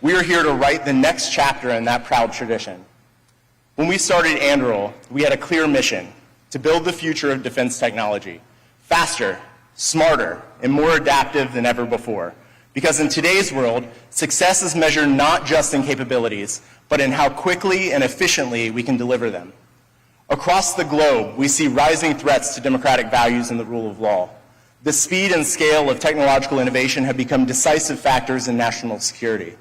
We are here to write the next chapter in that proud tradition. When we started Anduril, we had a clear mission to build the future of defense technology, faster, smarter, and more adaptive than ever before. Because in today's world, success is measured not just in capabilities, but in how quickly and efficiently we can deliver them. Across the globe, we see rising threats to democratic values and the rule of law. The speed and scale of technological innovation have become decisive factors in national security.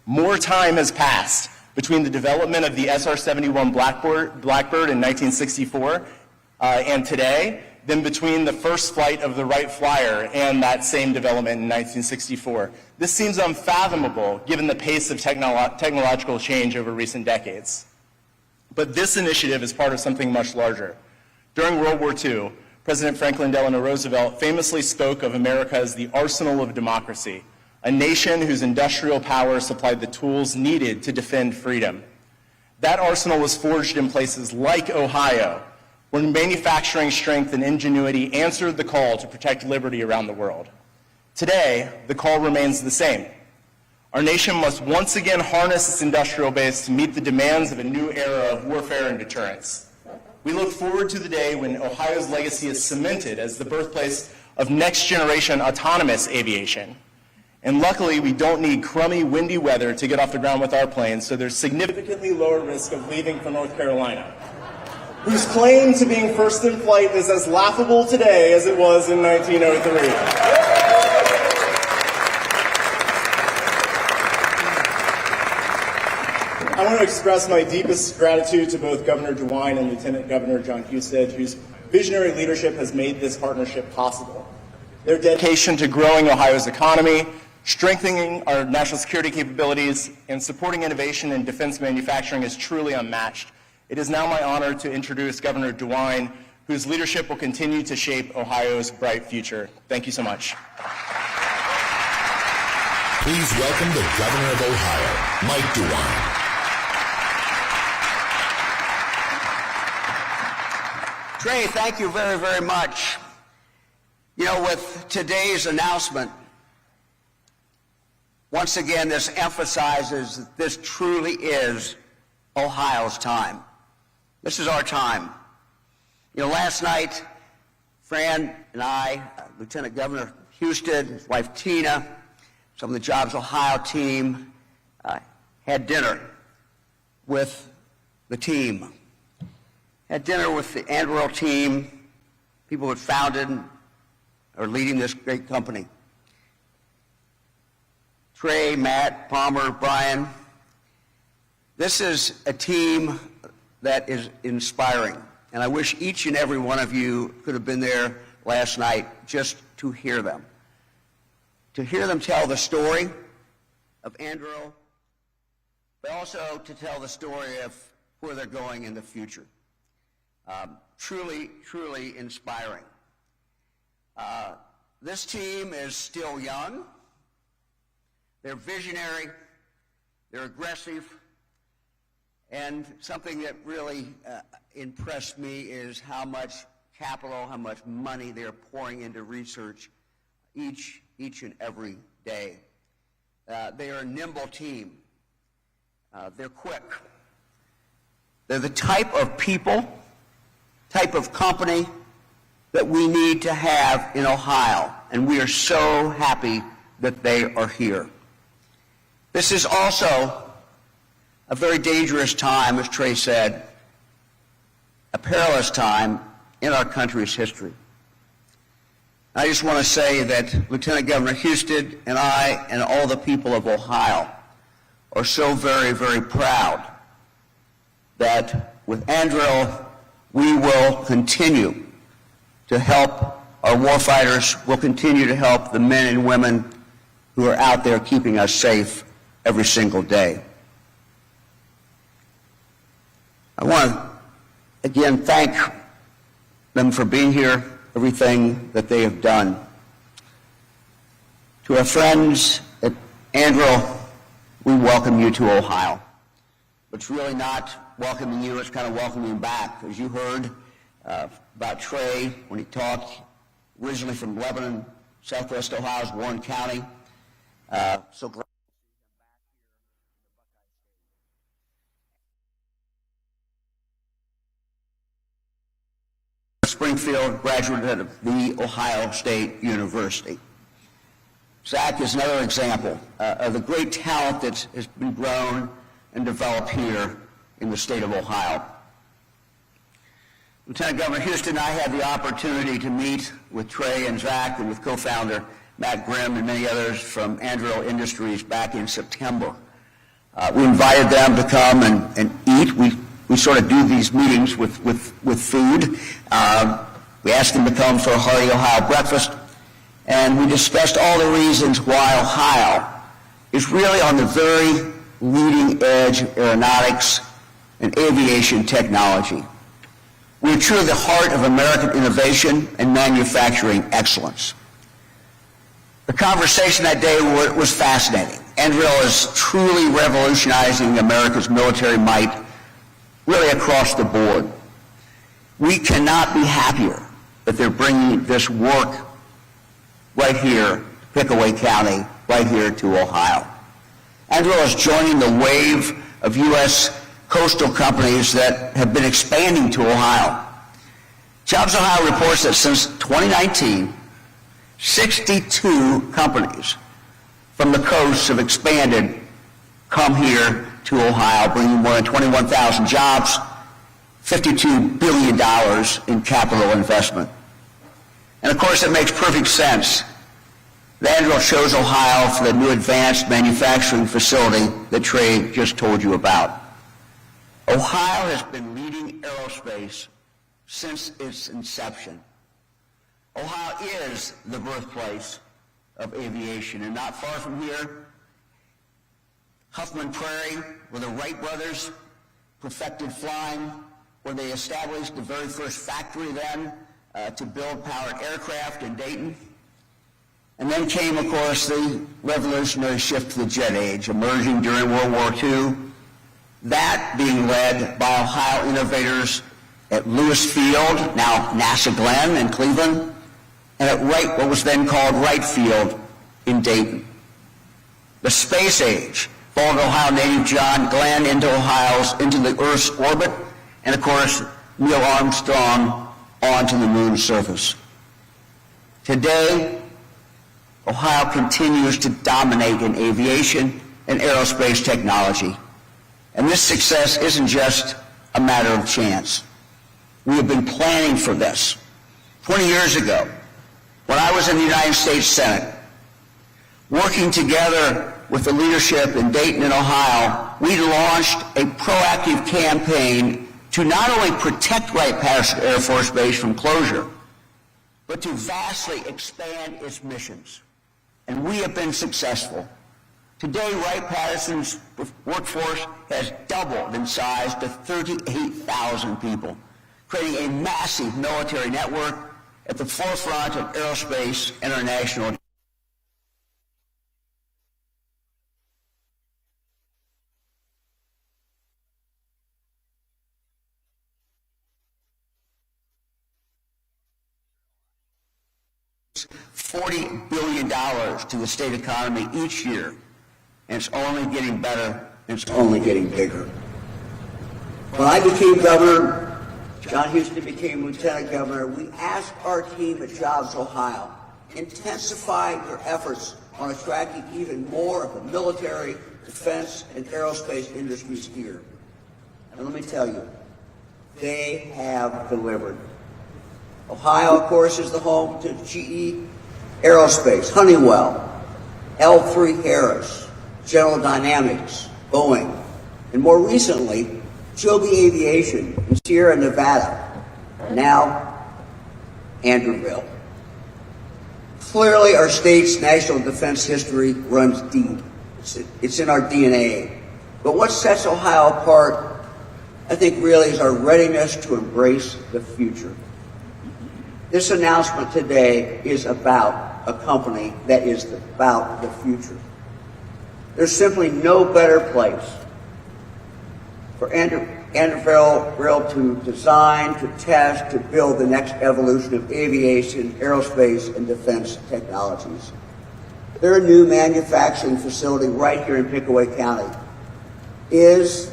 More time has passed between the development of the SR-71 Blackbird in 1964 and today than between the first flight of the Wright Flyer and that same development in 1964. This seems unfathomable given the pace of technological change over recent decades. But this initiative is part of something much larger. During World War II, President Franklin Delano Roosevelt famously spoke of America as the arsenal of democracy, a nation whose industrial power supplied the tools needed to defend freedom. That arsenal was forged in places like Ohio, where manufacturing strength and ingenuity answered the call to protect liberty around the world. Today, the call remains the same. Our nation must once again harness its industrial base to meet the demands of a new era of warfare and deterrence. We look forward to the day when Ohio's legacy is cemented as the birthplace of next-generation autonomous aviation. And luckily, we don't need crummy, windy weather to get off the ground with our planes, so there's significantly lower risk of leaving for North Carolina, whose claim to being first in flight is as laughable today as it was in 1903. I want to express my deepest gratitude to both Governor DeWine and Lieutenant Governor Jon Husted, whose visionary leadership has made this partnership possible. Their dedication to growing Ohio's economy, strengthening our national security capabilities, and supporting innovation in defense manufacturing is truly unmatched. It is now my honor to introduce Governor DeWine, whose leadership will continue to shape Ohio's bright future. Thank you so much. Please welcome the Governor of Ohio, Mike DeWine. Trey, thank you very, very much. You know, with today's announcement, once again, this emphasizes that this truly is Ohio's time. This is our time. You know, last night, Fran and I, Lieutenant Governor Husted, his wife Tina, some of the Jobs Ohio team, had dinner with the team. Had dinner with the Anduril team, people who had founded or leading this great company. Trey, Matt, Palmer, Brian. This is a team that is inspiring. And I wish each and every one of you could have been there last night just to hear them. To hear them tell the story of Anduril, but also to tell the story of where they're going in the future. Truly, truly inspiring. This team is still young. They're visionary. They're aggressive. And something that really impressed me is how much capital, how much money they're pouring into research each and every day. They are a nimble team. They're quick. They're the type of people, type of company that we need to have in Ohio, and we are so happy that they are here. This is also a very dangerous time, as Trey said, a perilous time in our country's history. I just want to say that Lieutenant Governor Husted and I and all the people of Ohio are so very, very proud that with Anduril, we will continue to help our warfighters. We'll continue to help the men and women who are out there keeping us safe every single day. I want to, again, thank them for being here, everything that they have done. To our friends at Anduril, we welcome you to Ohio. But it's really not welcoming you, it's kind of welcoming you back. As you heard about Trey when he talked, originally from Lebanon, Southwest Ohio's Warren County. So glad to see him back here Springfield, graduate of the Ohio State University. Zach is another example of the great talent that has been grown and developed here in the state of Ohio. Lieutenant Governor Husted and I had the opportunity to meet with Trey and Zach and with co-founder Matt Grimm and many others from Anduril Industries back in September. We invited them to come and eat. We sort of do these meetings with food. We asked them to come for a hearty Ohio breakfast, and we discussed all the reasons why Ohio is really on the very leading edge of aeronautics and aviation technology. We're truly the heart of American innovation and manufacturing excellence. The conversation that day was fascinating. Anduril is truly revolutionizing America's military might, really across the board. We cannot be happier that they're bringing this work right here, Pickaway County, right here to Ohio. Anduril is joining the wave of U.S. coastal companies that have been expanding to Ohio. JobsOhio reports that since 2019, 62 companies from the coast have expanded, come here to Ohio, bringing more than 21,000 jobs, $52 billion in capital investment. And of course, it makes perfect sense. The Anduril chose Ohio for the new advanced manufacturing facility that Trey just told you about. Ohio has been leading aerospace since its inception. Ohio is the birthplace of aviation, and not far from here, Huffman Prairie, where the Wright brothers perfected flying, where they established the very first factory then to build powered aircraft in Dayton. And then came, of course, the revolutionary shift to the jet age, emerging during World War II, that being led by Ohio innovators at Lewis Field, now NASA Glenn in Cleveland, and at Wright, what was then called Wright Field in Dayton. The space age followed Ohio native John Glenn into the Earth's orbit, and of course, Neil Armstrong onto the moon's surface. Today, Ohio continues to dominate in aviation and aerospace technology. And this success isn't just a matter of chance. We have been planning for this. 20 years ago, when I was in the United States Senate, working together with the leadership in Dayton and Ohio, we launched a proactive campaign to not only protect Wright-Patterson Air Force Base from closure, but to vastly expand its missions. And we have been successful. Today, Wright-Patterson's workforce has doubled in size to 38,000 people, creating a massive military network at the forefront of aerospace international. $40 billion to the state economy each year, and it's only getting better, and it's only getting bigger. When I became governor, Jon Husted became lieutenant governor, we asked our team at JobsOhio, intensify your efforts on attracting even more of the military, defense, and aerospace industries here. And let me tell you, they have delivered. Ohio, of course, is the home to GE Aerospace, Honeywell, L3 Harris, General Dynamics, Boeing, and more recently, Joby Aviation in Sierra Nevada, now Anduril. Clearly, our state's national defense history runs deep. It's in our DNA. But what sets Ohio apart, I think, really is our readiness to embrace the future. This announcement today is about a company that is about the future. There's simply no better place for Anduril to design, to test, to build the next evolution of aviation, aerospace, and defense technologies. Their new manufacturing facility right here in Pickaway County is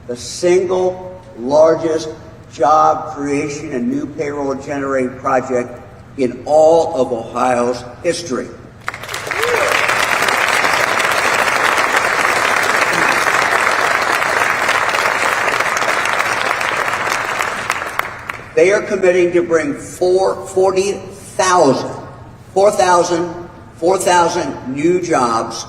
the single largest job creation and new payroll generating project in all of Ohio's history. They are committing to bring 4,000 new jobs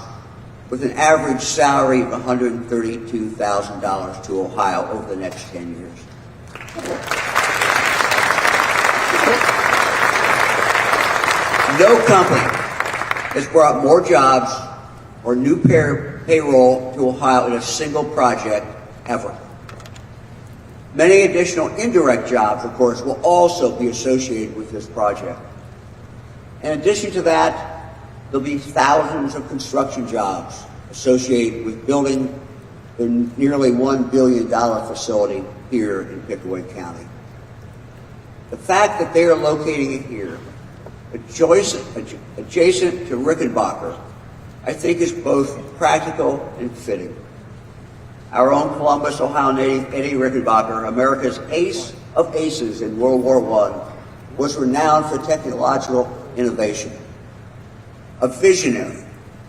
with an average salary of $132,000 to Ohio over the next 10 years. No company has brought more jobs or new payroll to Ohio in a single project ever. Many additional indirect jobs, of course, will also be associated with this project. In addition to that, there'll be thousands of construction jobs associated with building the nearly $1 billion facility here in Pickaway County. The fact that they are locating it here, adjacent to Rickenbacker, I think is both practical and fitting. Our own Columbus, Ohio native Eddie Rickenbacker, America's ace of aces in World War I, was renowned for technological innovation. A visionary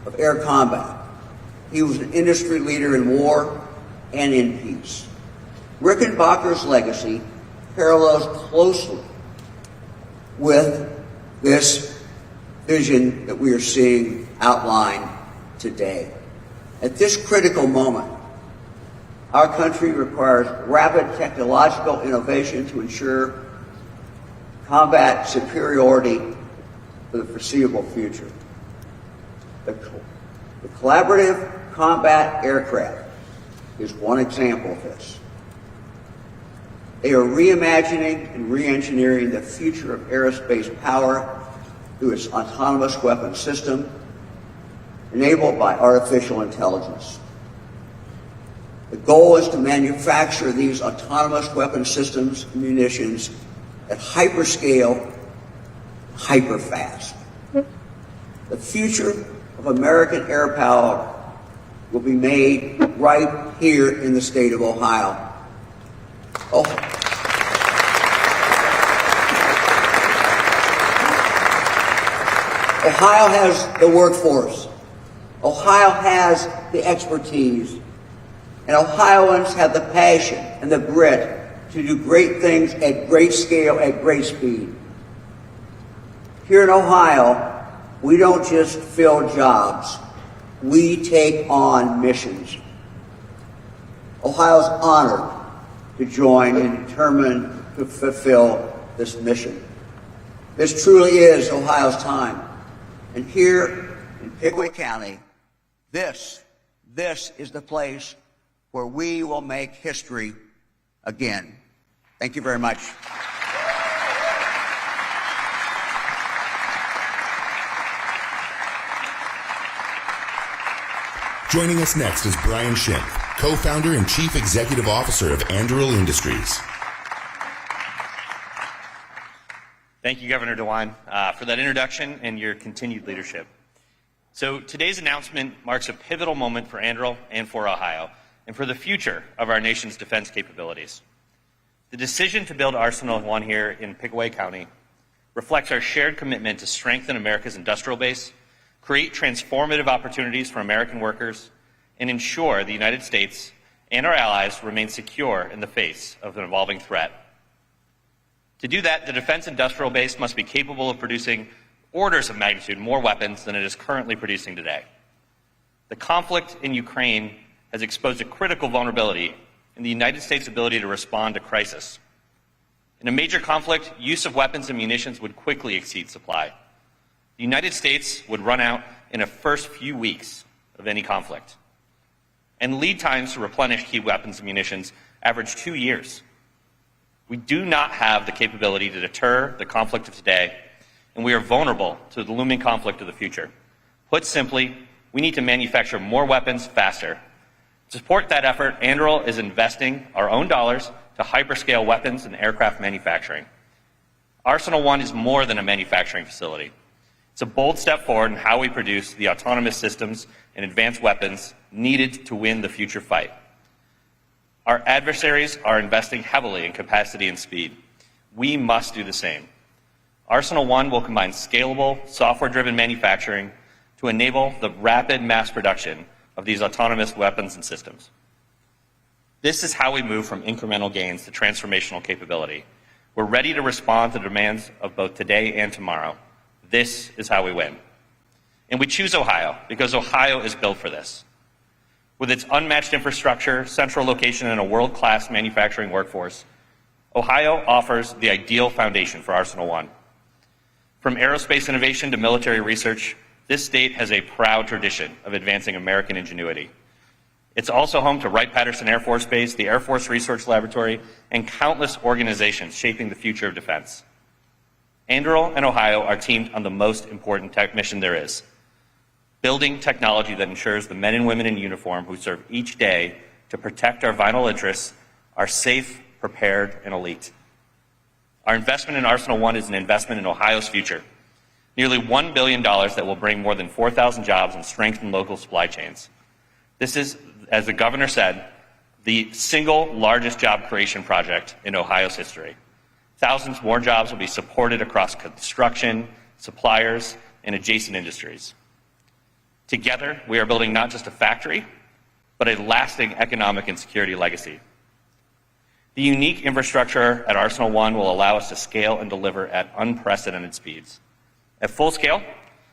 of air combat, he was an industry leader in war and in peace. Rickenbacker's legacy parallels closely with this vision that we are seeing outlined today. At this critical moment, our country requires rapid technological innovation to ensure combat superiority for the foreseeable future. The collaborative combat aircraft is one example of this. They are reimagining and re-engineering the future of aerospace power through its autonomous weapon system, enabled by artificial intelligence. The goal is to manufacture these autonomous weapon systems and munitions at hyperscale, hyperfast. The future of American air power will be made right here in the state of Ohio. Ohio has the workforce. Ohio has the expertise. And Ohioans have the passion and the grit to do great things at great scale, at great speed. Here in Ohio, we don't just fill jobs, we take on missions. Ohio's honored to join and determined to fulfill this mission. This truly is Ohio's time. And here in Pickaway County, this is the place where we will make history again. Thank you very much. Joining us next is Brian Schimpf, co-founder and chief executive officer of Anduril Industries. Thank you, Governor DeWine, for that introduction and your continued leadership. So today's announcement marks a pivotal moment for Anduril and for Ohio, and for the future of our nation's defense capabilities. The decision to build Arsenal One here in Pickaway County reflects our shared commitment to strengthen America's industrial base, create transformative opportunities for American workers, and ensure the United States and our allies remain secure in the face of an evolving threat. To do that, the defense industrial base must be capable of producing orders of magnitude more weapons than it is currently producing today. The conflict in Ukraine has exposed a critical vulnerability in the United States' ability to respond to crisis. In a major conflict, use of weapons and munitions would quickly exceed supply. The United States would run out in the first few weeks of any conflict. And lead times to replenish key weapons and munitions average 2 years. We do not have the capability to deter the conflict of today, and we are vulnerable to the looming conflict of the future. Put simply, we need to manufacture more weapons faster. To support that effort, Anduril is investing our own dollars to hyperscale weapons and aircraft manufacturing. Arsenal One is more than a manufacturing facility. It's a bold step forward in how we produce the autonomous systems and advanced weapons needed to win the future fight. Our adversaries are investing heavily in capacity and speed. We must do the same. Arsenal One will combine scalable, software-driven manufacturing to enable the rapid mass production of these autonomous weapons and systems. This is how we move from incremental gains to transformational capability. We're ready to respond to the demands of both today and tomorrow. This is how we win. And we choose Ohio because Ohio is built for this. With its unmatched infrastructure, central location, and a world-class manufacturing workforce, Ohio offers the ideal foundation for Arsenal One. From aerospace innovation to military research, this state has a proud tradition of advancing American ingenuity. It's also home to Wright-Patterson Air Force Base, the Air Force Research Laboratory, and countless organizations shaping the future of defense. Anduril and Ohio are teamed on the most important tech mission there is, building technology that ensures the men and women in uniform who serve each day to protect our vital interests are safe, prepared, and elite. Our investment in Arsenal One is an investment in Ohio's future. Nearly $1 billion that will bring more than 4,000 jobs and strengthen local supply chains. This is, as the governor said, the single largest job creation project in Ohio's history. Thousands more jobs will be supported across construction, suppliers, and adjacent industries. Together, we are building not just a factory, but a lasting economic and security legacy. The unique infrastructure at Arsenal One will allow us to scale and deliver at unprecedented speeds. At full scale,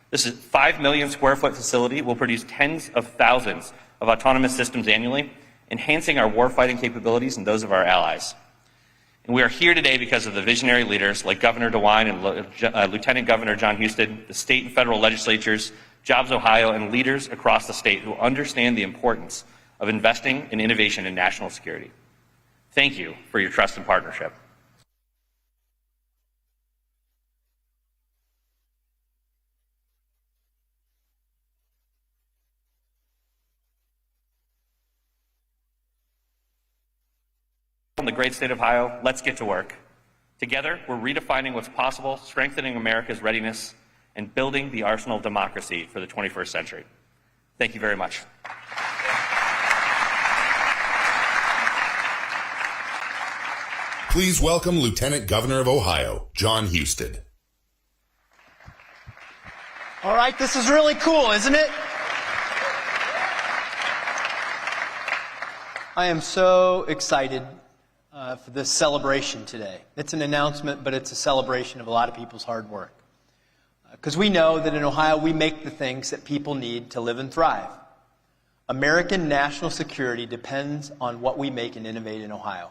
this is 5 million square foot facility will produce tens of thousands of autonomous systems annually, enhancing our warfighting capabilities and those of our allies. And we are here today because of the visionary leaders like Governor DeWine and Lieutenant Governor Jon Husted, the state and federal legislatures, JobsOhio, and leaders across the state who understand the importance of investing in innovation and national security. Thank you for your trust and partnership. In the great state of Ohio, let's get to work. Together, we're redefining what's possible, strengthening America's readiness, and building the arsenal of democracy for the 21st century. Thank you very much. Please welcome Lieutenant Governor of Ohio, Jon Husted. All right, this is really cool, isn't it? I am so excited for this celebration today. It's an announcement, but it's a celebration of a lot of people's hard work. Because we know that in Ohio, we make the things that people need to live and thrive. American national security depends on what we make and innovate in Ohio.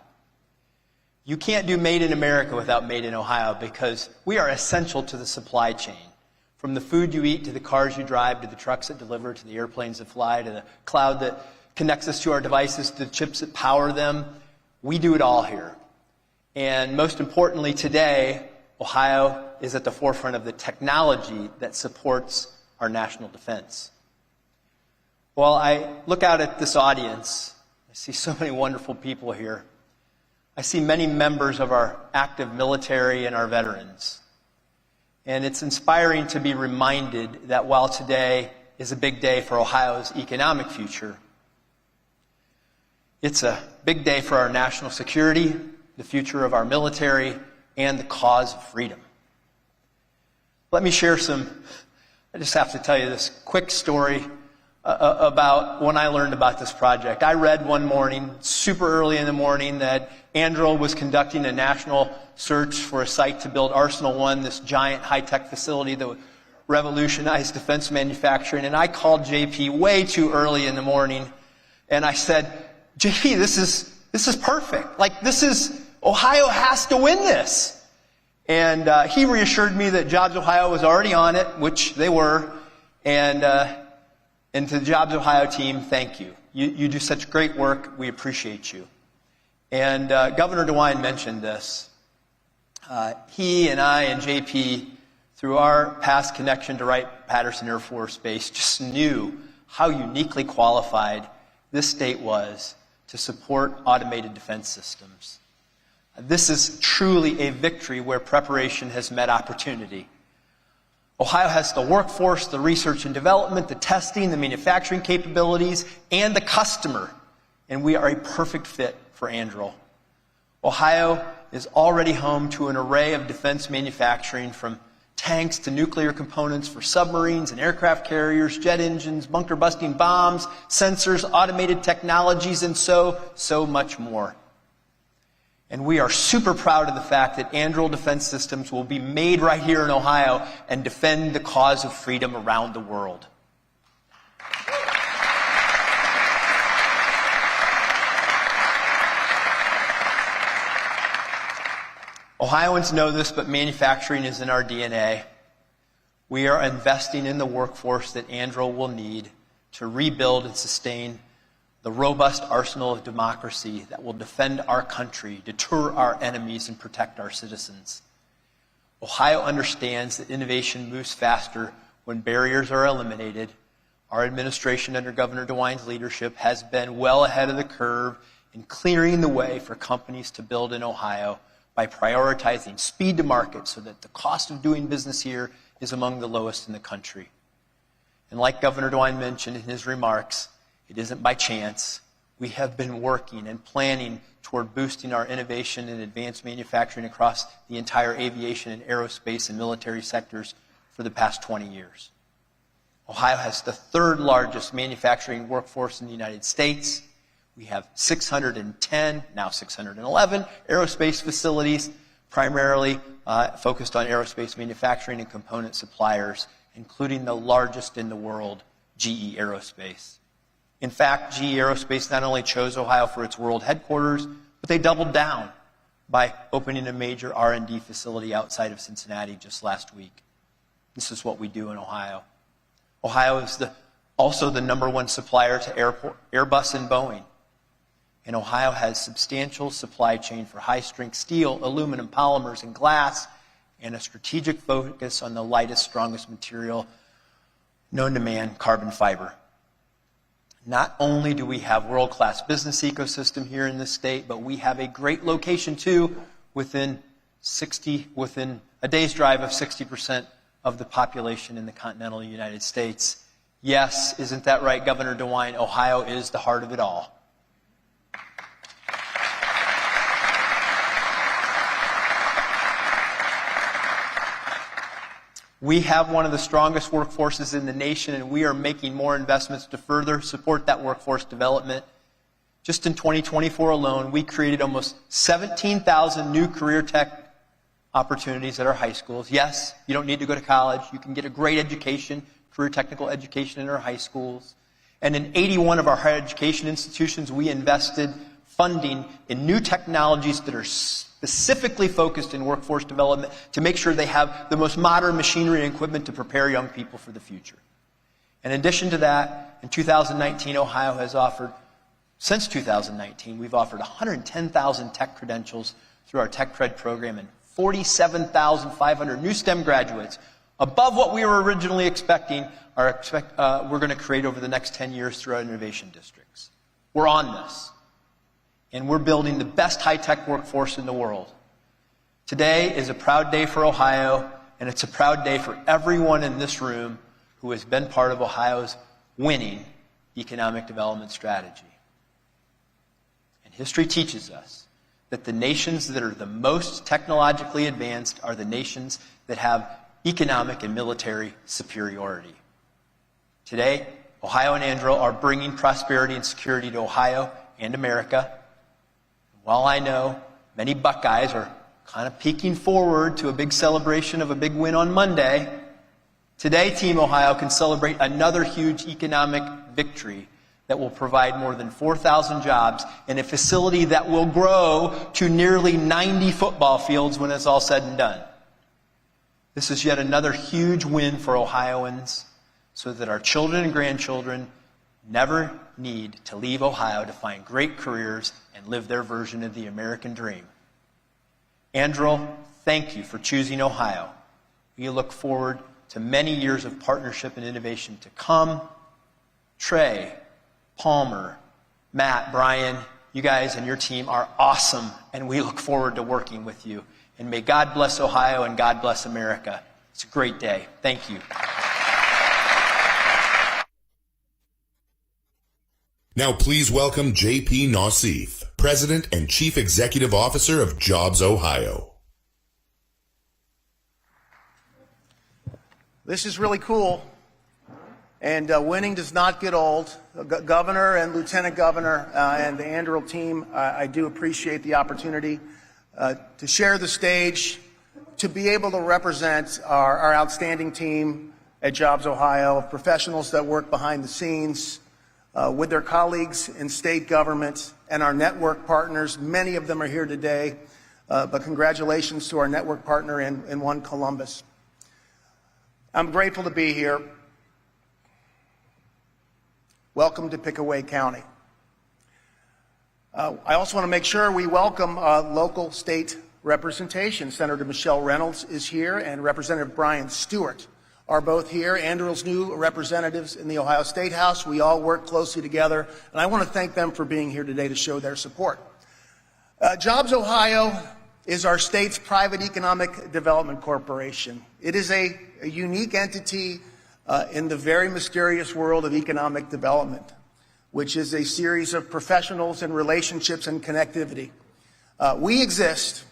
You can't do Made in America without Made in Ohio because we are essential to the supply chain. From the food you eat, to the cars you drive, to the trucks that deliver, to the airplanes that fly, to the cloud that connects us to our devices, to the chips that power them. We do it all here. And most importantly today, Ohio is at the forefront of the technology that supports our national defense. While I look out at this audience, I see so many wonderful people here. I see many members of our active military and our veterans. And it's inspiring to be reminded that while today is a big day for Ohio's economic future, it's a big day for our national security, the future of our military, and the cause of freedom. Let me share I just have to tell you this quick story about when I learned about this project. I read one morning, super early in the morning, that Anduril was conducting a national search for a site to build Arsenal One, this giant high-tech facility that would revolutionize defense manufacturing. And I called JP way too early in the morning, and I said, JP, this is perfect. Ohio has to win this. And he reassured me that JobsOhio was already on it, which they were. And to the JobsOhio team, thank you. You do such great work. We appreciate you. And Governor DeWine mentioned this. He and I and JP, through our past connection to Wright-Patterson Air Force Base, just knew how uniquely qualified this state was to support automated defense systems. This is truly a victory where preparation has met opportunity. Ohio has the workforce, the research and development, the testing, the manufacturing capabilities, and the customer. And we are a perfect fit for Anduril. Ohio is already home to an array of defense manufacturing, from tanks to nuclear components for submarines and aircraft carriers, jet engines, bunker-busting bombs, sensors, automated technologies, and so much more. And we are super proud of the fact that Anduril Defense Systems will be made right here in Ohio and defend the cause of freedom around the world. Ohioans know this, but manufacturing is in our DNA. We are investing in the workforce that Anduril will need to rebuild and sustain the robust arsenal of democracy that will defend our country, deter our enemies, and protect our citizens. Ohio understands that innovation moves faster when barriers are eliminated. Our administration under Governor DeWine's leadership has been well ahead of the curve in clearing the way for companies to build in Ohio by prioritizing speed to market so that the cost of doing business here is among the lowest in the country. And like Governor DeWine mentioned in his remarks, it isn't by chance. We have been working and planning toward boosting our innovation and advanced manufacturing across the entire aviation and aerospace and military sectors for the past 20 years. Ohio has the third largest manufacturing workforce in the United States. We have 610, now 611, aerospace facilities, primarily focused on aerospace manufacturing and component suppliers, including the largest in the world, GE Aerospace. In fact, GE Aerospace not only chose Ohio for its world headquarters, but they doubled down by opening a major R&D facility outside of Cincinnati just last week. This is what we do in Ohio. Ohio is also the #1 supplier to Airbus and Boeing. And Ohio has substantial supply chain for high-strength steel, aluminum, polymers, and glass, and a strategic focus on the lightest, strongest material known to man, carbon fiber. Not only do we have world-class business ecosystem here in this state, but we have a great location too, within a day's drive of 60% of the population in the continental United States. Yes, isn't that right, Governor DeWine? Ohio is the heart of it all. We have one of the strongest workforces in the nation, and we are making more investments to further support that workforce development. Just in 2024 alone, we created almost 17,000 new career tech opportunities at our high schools. Yes, you don't need to go to college. You can get a great education, career technical education in our high schools. And in 81 of our higher education institutions, we invested funding in new technologies that are specifically focused in workforce development to make sure they have the most modern machinery and equipment to prepare young people for the future. In addition to that, in 2019, Ohio has offered, since 2019, we've offered 110,000 tech credentials through our Tech Cred program and 47,500 new STEM graduates, above what we were originally expecting, we're going to create over the next 10 years through our innovation districts. We're on this. And we're building the best high-tech workforce in the world. Today is a proud day for Ohio, and it's a proud day for everyone in this room who has been part of Ohio's winning economic development strategy. And history teaches us that the nations that are the most technologically advanced are the nations that have economic and military superiority. Today, Ohio and Anduril are bringing prosperity and security to Ohio and America. While I know many Buckeyes are kind of peeking forward to a big celebration of a big win on Monday, today Team Ohio can celebrate another huge economic victory that will provide more than 4,000 jobs in a facility that will grow to nearly 90 football fields when it's all said and done. This is yet another huge win for Ohioans so that our children and grandchildren never need to leave Ohio to find great careers and live their version of the American dream. Anduril, thank you for choosing Ohio. We look forward to many years of partnership and innovation to come. Trey, Palmer, Matt, Brian, you guys and your team are awesome, and we look forward to working with you. And may God bless Ohio and God bless America. It's a great day. Thank you. Now please welcome J.P. Nassif. President and Chief Executive Officer of JobsOhio. This is really cool, and winning does not get old. Governor and Lieutenant Governor and the Anduril team, I do appreciate the opportunity to share the stage, to be able to represent our outstanding team at JobsOhio, professionals that work behind the scenes with their colleagues in state government and our network partners. Many of them are here today, but congratulations to our network partner in One Columbus. I'm grateful to be here. Welcome to Pickaway County. I also want to make sure we welcome local state representation. Senator Michelle Reynolds is here, and Representative Brian Stewart are both here. Anduril's new representatives in the Ohio State House. We all work closely together, and I want to thank them for being here today to show their support. JobsOhio is our state's private economic development corporation. It is a unique entity in the very mysterious world of economic development, which is a series of professionals and relationships and connectivity. We exist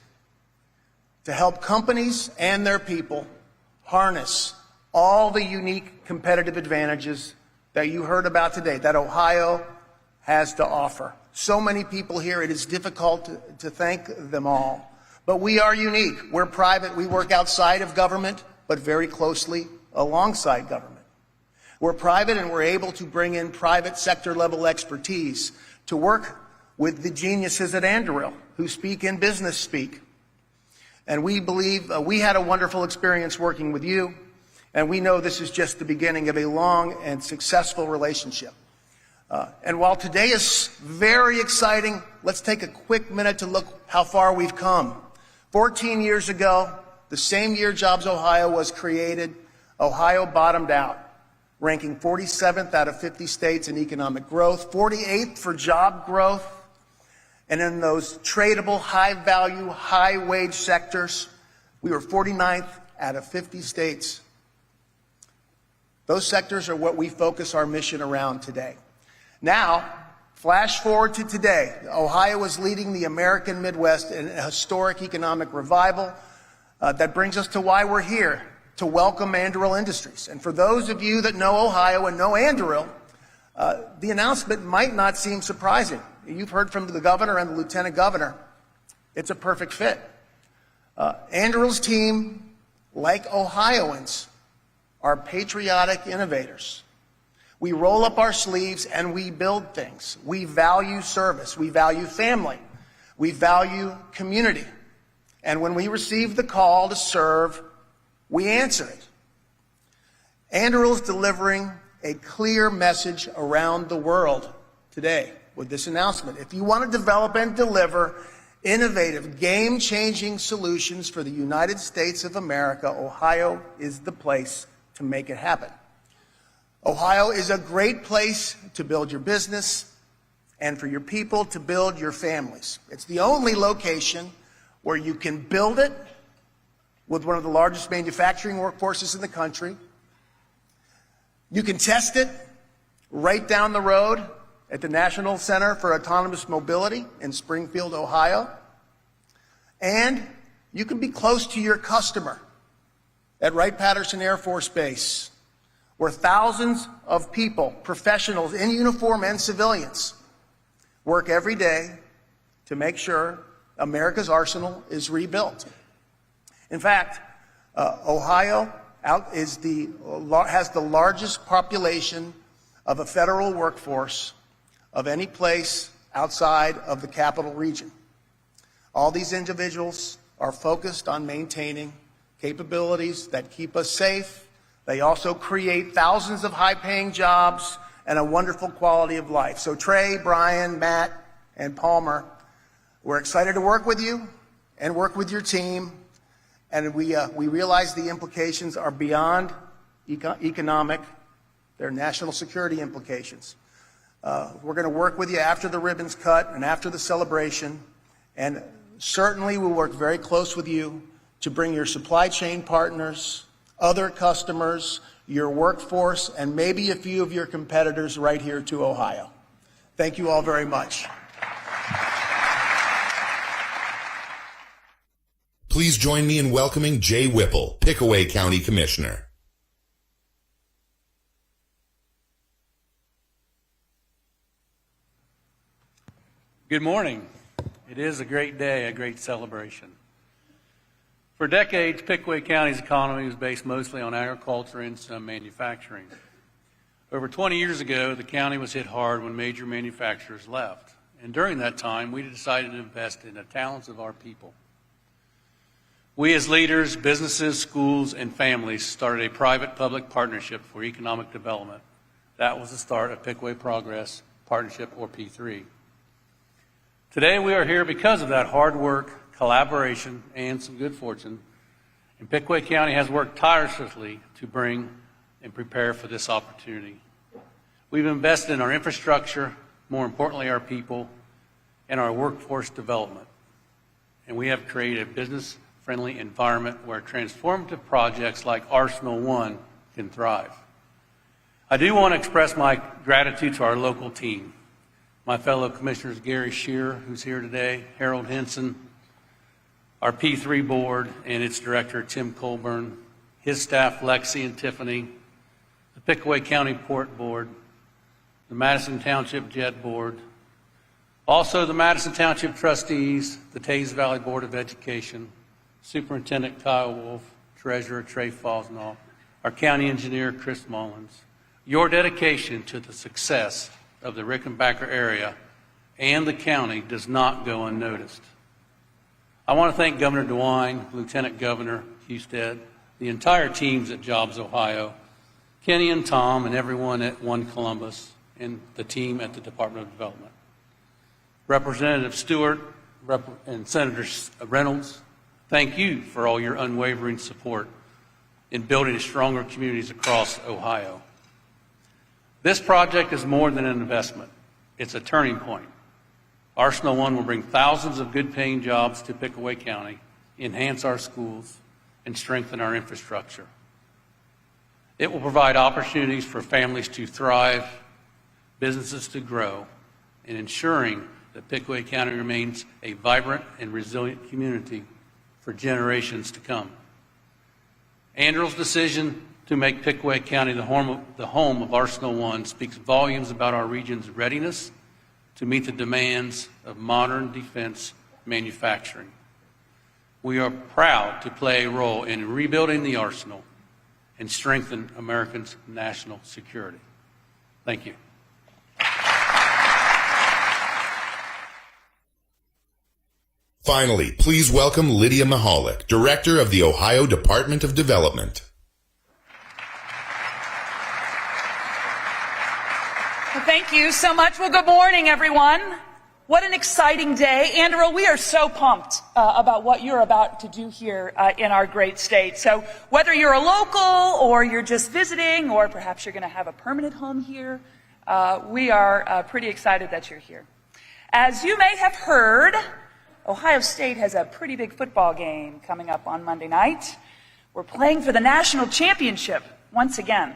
to help companies and their people harness all the unique competitive advantages that you heard about today, that Ohio has to offer. So many people here, it is difficult to thank them all. But we are unique. We're private. We work outside of government, but very closely alongside government. We're private, and we're able to bring in private sector level expertise to work with the geniuses at Anduril who speak in business speak. And we believe we had a wonderful experience working with you, and we know this is just the beginning of a long and successful relationship. And while today is very exciting, let's take a quick minute to look how far we've come. 14 years ago, the same year JobsOhio was created, Ohio bottomed out, ranking 47th out of 50 states in economic growth, 48th for job growth, and in those tradable, high-value, high-wage sectors, we were 49th out of 50 states. Those sectors are what we focus our mission around today. Now, flash forward to today. Ohio is leading the American Midwest in a historic economic revival that brings us to why we're here, to welcome Anduril Industries. And for those of you that know Ohio and know Anduril, the announcement might not seem surprising. You've heard from the governor and the lieutenant governor. It's a perfect fit. Anduril's team, like Ohioans, are patriotic innovators. We roll up our sleeves and we build things. We value service. We value family. We value community. And when we receive the call to serve, we answer it. Anduril is delivering a clear message around the world today with this announcement. If you want to develop and deliver innovative, game-changing solutions for the United States of America, Ohio is the place to make it happen. Ohio is a great place to build your business and for your people to build your families. It's the only location where you can build it with one of the largest manufacturing workforces in the country. You can test it right down the road at the National Center for Autonomous Mobility in Springfield, Ohio. And you can be close to your customer at Wright-Patterson Air Force Base, where thousands of people, professionals in uniform and civilians, work every day to make sure America's arsenal is rebuilt. In fact, Ohio has the largest population of a federal workforce of any place outside of the capital region. All these individuals are focused on maintaining capabilities that keep us safe. They also create thousands of high-paying jobs and a wonderful quality of life. So Trey, Brian, Matt, and Palmer, we're excited to work with you and work with your team. And we realize the implications are beyond economic. They're national security implications. We're going to work with you after the ribbon's cut and after the celebration. And certainly we'll work very close with you to bring your supply chain partners, other customers, your workforce, and maybe a few of your competitors right here to Ohio. Thank you all very much. please join me in welcoming Jay Whipple, Pickaway County Commissioner. Good morning. It is a great day, a great celebration. For decades, Pickaway County's economy was based mostly on agriculture and some manufacturing. Over 20 years ago, the county was hit hard when major manufacturers left. And during that time, we decided to invest in the talents of our people. We as leaders, businesses, schools, and families started a private-public partnership for economic development. That was the start of Pickaway Progress Partnership, or P3. Today we are here because of that hard work, collaboration, and some good fortune. And Pickaway County has worked tirelessly to bring and prepare for this opportunity. We've invested in our infrastructure, more importantly our people, and our workforce development. And we have created a business-friendly environment where transformative projects like Arsenal 1 can thrive. I do want to express my gratitude to our local team. My fellow commissioners, Gary Shearer, who's here today, Harold Henson, our P3 board and its director, Tim Colburn, his staff, Lexi and Tiffany, the Pickaway County Port Board, the Madison Township Jet Board, also the Madison Township Trustees, the Taze Valley Board of Education, Superintendent Kyle Wolf, Treasurer Trey Fosnall, our County Engineer, Chris Mullins. Your dedication to the success of the Rickenbacker area and the county does not go unnoticed. I want to thank Governor DeWine, Lieutenant Governor Husted, the entire teams at JobsOhio, Kenny and Tom, and everyone at One Columbus, and the team at the Department of Development. Representative Stewart and Senator Reynolds, thank you for all your unwavering support in building stronger communities across Ohio. This project is more than an investment. It's a turning point. Arsenal 1 will bring thousands of good-paying jobs to Pickaway County, enhance our schools, and strengthen our infrastructure. It will provide opportunities for families to thrive, businesses to grow, and ensuring that Pickaway County remains a vibrant and resilient community for generations to come. Anduril's decision to make Pickaway County the home of Arsenal 1 speaks volumes about our region's readiness to meet the demands of modern defense manufacturing. We are proud to play a role in rebuilding the arsenal and strengthen Americans' national security. Thank you. Finally, please welcome Lydia Mahalik, Director of the Ohio Department of Development. Thank you so much. Well, good morning, everyone. What an exciting day. Anduril, we are so pumped about what you're about to do here in our great state. So whether you're a local or you're just visiting or perhaps you're going to have a permanent home here, we are pretty excited that you're here. As you may have heard, Ohio State has a pretty big football game coming up on Monday night. We're playing for the national championship once again.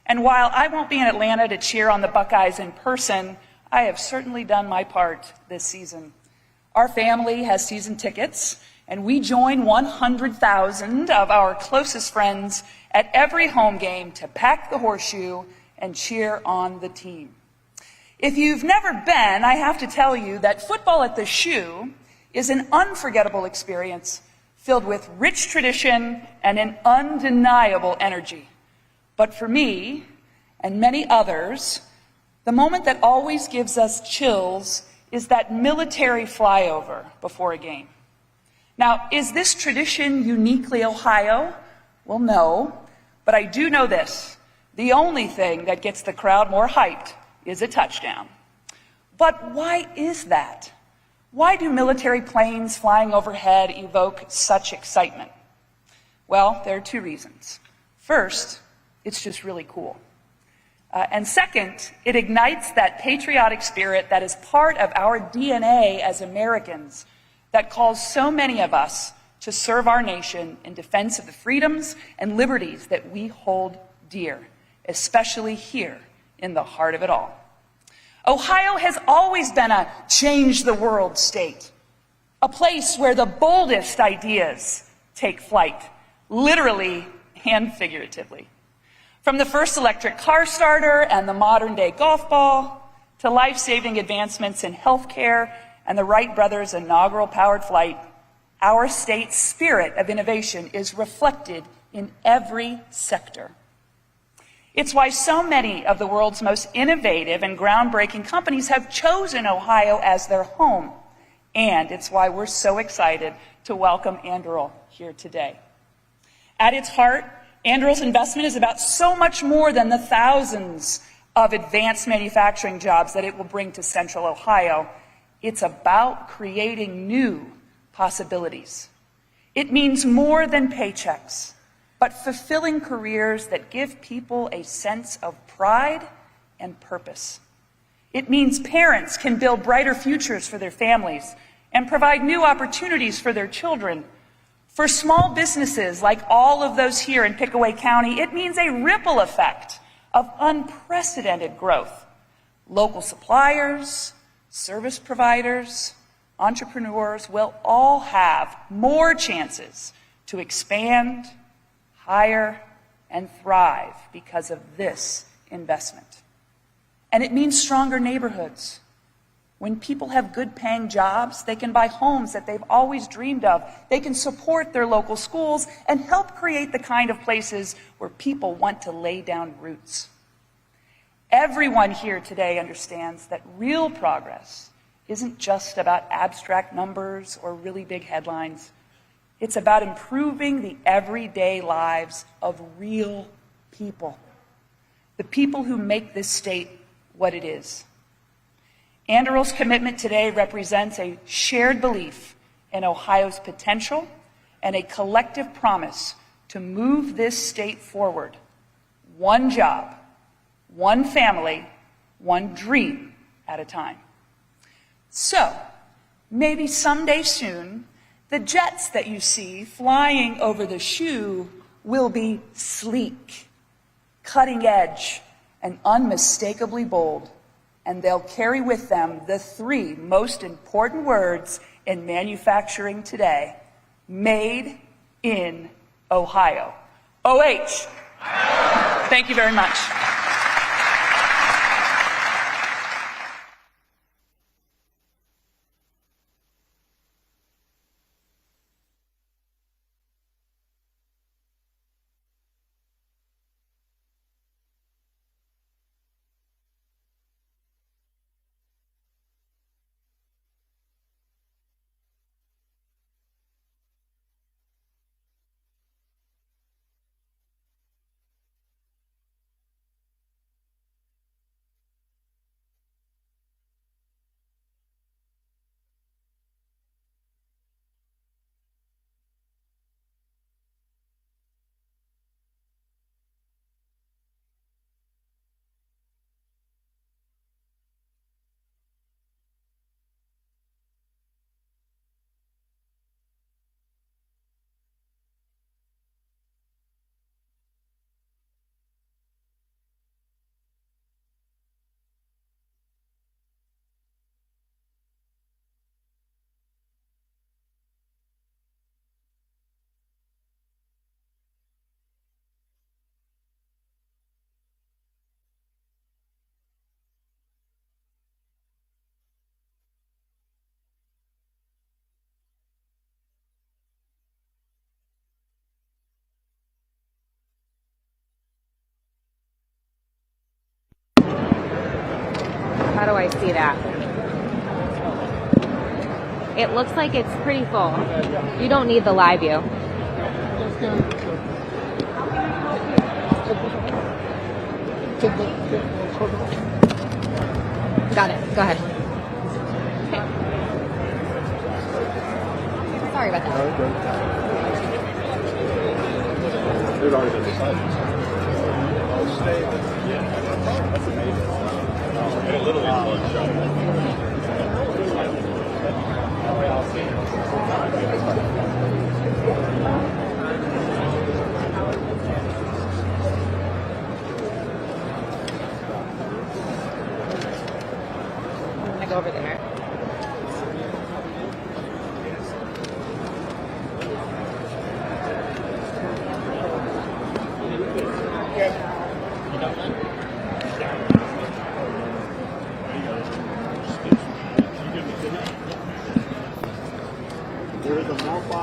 And while I won't be in Atlanta to cheer on the Buckeyes in person, I have certainly done my part this season. Our family has season tickets, and we join 100,000 of our closest friends at every home game to pack the horseshoe and cheer on the team. If you've never been, I have to tell you that football at the Shoe is an unforgettable experience filled with rich tradition and an undeniable energy. But for me, and many others, the moment that always gives us chills is that military flyover before a game. Now, is this tradition uniquely Ohio? Well, no, but I do know this. The only thing that gets the crowd more hyped is a touchdown. But why is that? Why do military planes flying overhead evoke such excitement? Well, there are two reasons. First, it's just really cool. And second, it ignites that patriotic spirit that is part of our DNA as Americans that calls so many of us to serve our nation in defense of the freedoms and liberties that we hold dear, especially here in the heart of it all. Ohio has always been a change the world state. a place where the boldest ideas take flight, literally and figuratively. From the first electric car starter and the modern-day golf ball, to life-saving advancements in healthcare and the Wright brothers' inaugural powered flight, our state's spirit of innovation is reflected in every sector. It's why so many of the world's most innovative and groundbreaking companies have chosen Ohio as their home. And it's why we're so excited to welcome Anduril here today. At its heart, Anduril's investment is about so much more than the thousands of advanced manufacturing jobs that it will bring to Central Ohio. It's about creating new possibilities. It means more than paychecks, but fulfilling careers that give people a sense of pride and purpose. It means parents can build brighter futures for their families and provide new opportunities for their children. For small businesses like all of those here in Pickaway County, it means a ripple effect of unprecedented growth. Local suppliers, service providers, entrepreneurs will all have more chances to expand, hire, and thrive because of this investment. And it means stronger neighborhoods. When people have good-paying jobs, they can buy homes that they've always dreamed of. They can support their local schools and help create the kind of places where people want to lay down roots. Everyone here today understands that real progress isn't just about abstract numbers or really big headlines. It's about improving the everyday lives of real people, the people who make this state what it is. Anduril's commitment today represents a shared belief in Ohio's potential and a collective promise to move this state forward, one job, one family, one dream at a time. So, maybe someday soon, the jets that you see flying over the shoe will be sleek, cutting edge, and unmistakably bold. And they'll carry with them the three most important words in manufacturing today: made in Ohio. OH. Thank you very much. How do I see that? It looks like it's pretty full. You don't need the live view. Got it. Go ahead. Okay. Sorry about that. That's amazing. And a little I'm gonna go over there.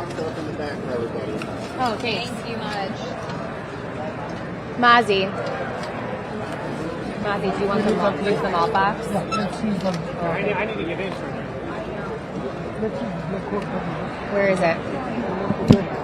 mocktails in the back for everybody. Oh, thanks. Thank you much. Mozzie, do you want the malt box? I need to get in. Where is it?